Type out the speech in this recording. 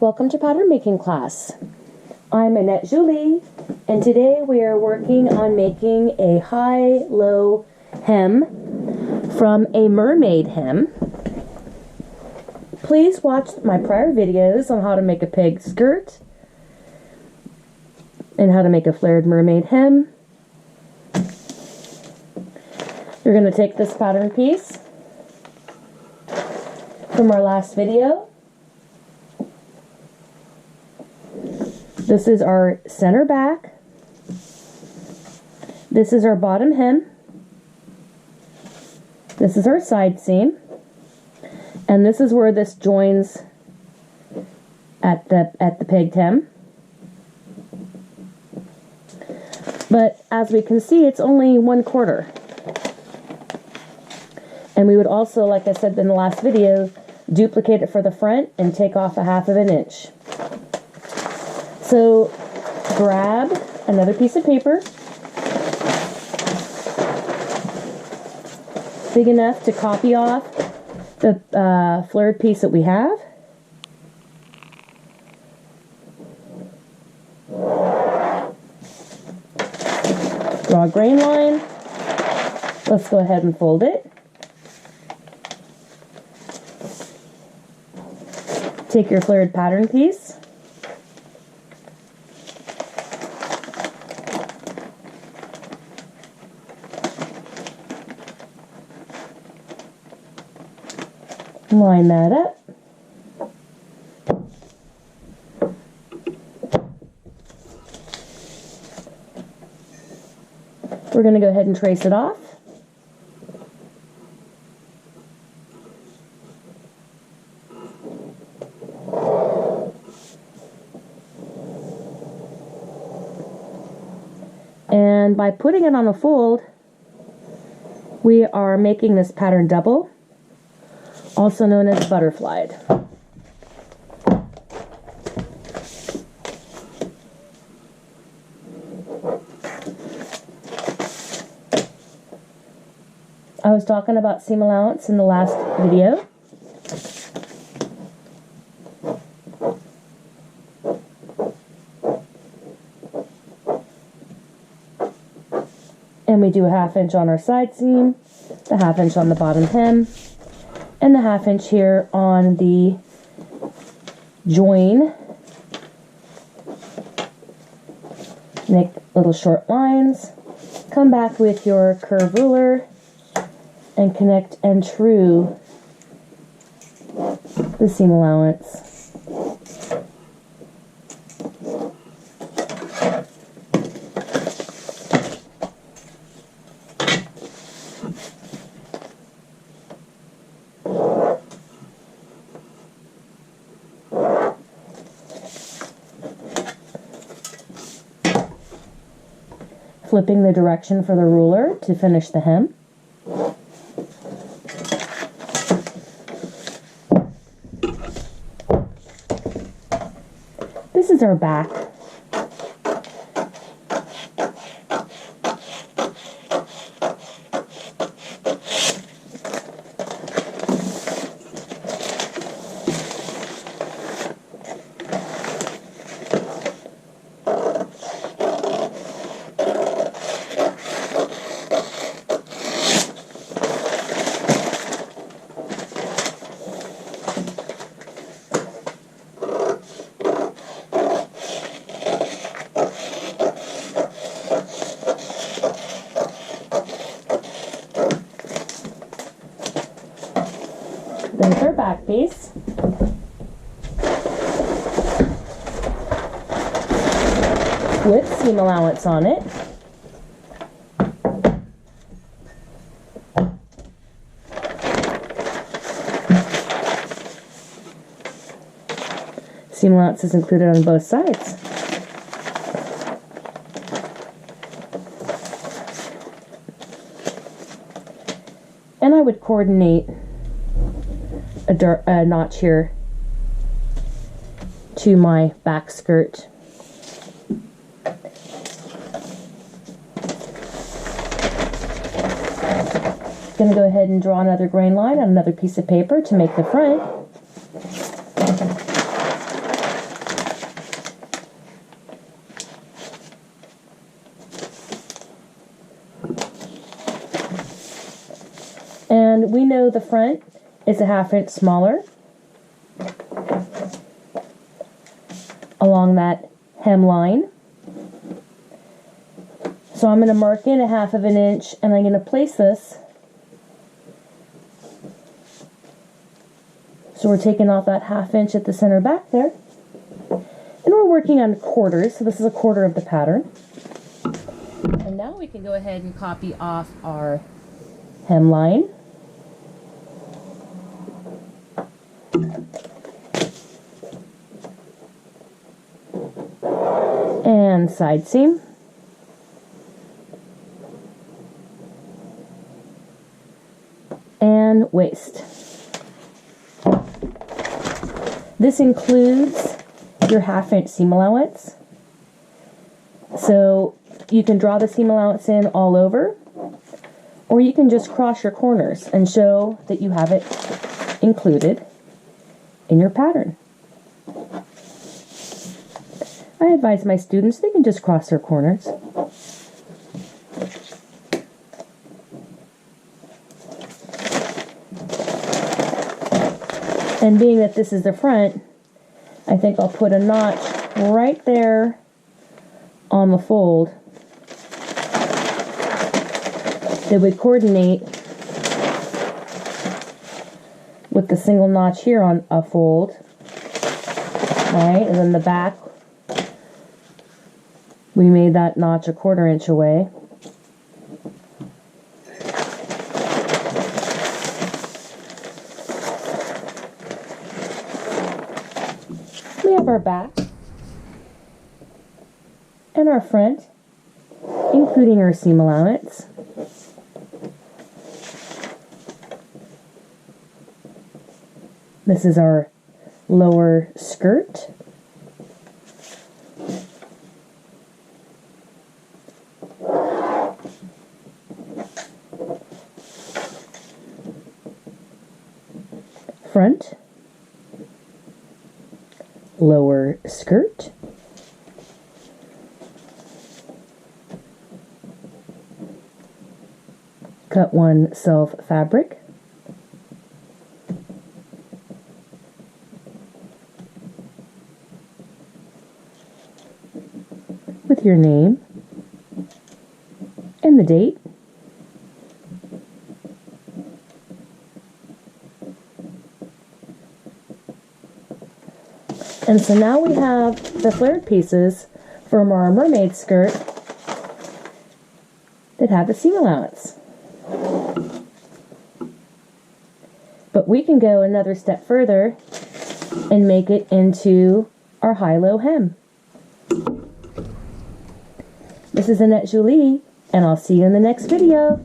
Welcome to pattern making class. I'm Annette Julie, and today we are working on making a high-low hem from a mermaid hem. Please watch my prior videos on how to make a peg skirt and how to make a flared mermaid hem. You're going to take this pattern piece from our last video. This is our center back. This is our bottom hem. This is our side seam. And this is where this joins at the pegged hem. But as we can see, it's only 1/4. And we would also, like I said in the last video, duplicate it for the front and take off 1/2 inch. So grab another piece of paper big enough to copy off the flared piece that we have. Draw a grain line. Let's go ahead and fold it. Take your flared pattern piece. Line that up. We're going to go ahead and trace it off. And by putting it on a fold, we are making this pattern double, also known as butterflied. I was talking about seam allowance in the last video. And we do 1/2 inch on our side seam, the 1/2 inch on the bottom hem, and the 1/2 inch here on the join. Make little short lines. Come back with your curve ruler and connect and true the seam allowance. Flipping the direction for the ruler to finish the hem. This is our back. There's our back piece. With seam allowance on it. Seam allowance is included on both sides. And I would coordinate a notch here to my back skirt. Going to go ahead and draw another grain line on another piece of paper to make the front. though the front is a 1/2 inch smaller along that hemline. So I'm going to mark in a 1/2 inch, and I'm going to place this. So we're taking off that 1/2 inch at the center back there. And we're working on quarters, so this is a quarter of the pattern. And now we can go ahead and copy off our hemline. And side seam. And waist. This includes your 1/2 inch seam allowance. So you can draw the seam allowance in all over, or you can just cross your corners and show that you have it included in your pattern. I advise my students they can just cross their corners. And being that this is the front, I think I'll put a notch right there on the fold that would coordinate with the single notch here on a fold. Alright, and then the back, we made that notch a 1/4 inch away. We have our back and our front, including our seam allowance. This is our lower skirt. Front, lower skirt, cut 1 self fabric, with your name and the date. And so now we have the flared pieces from our mermaid skirt that have the seam allowance. But we can go another step further and make it into our high-low hem. This is Annette Julie, and I'll see you in the next video.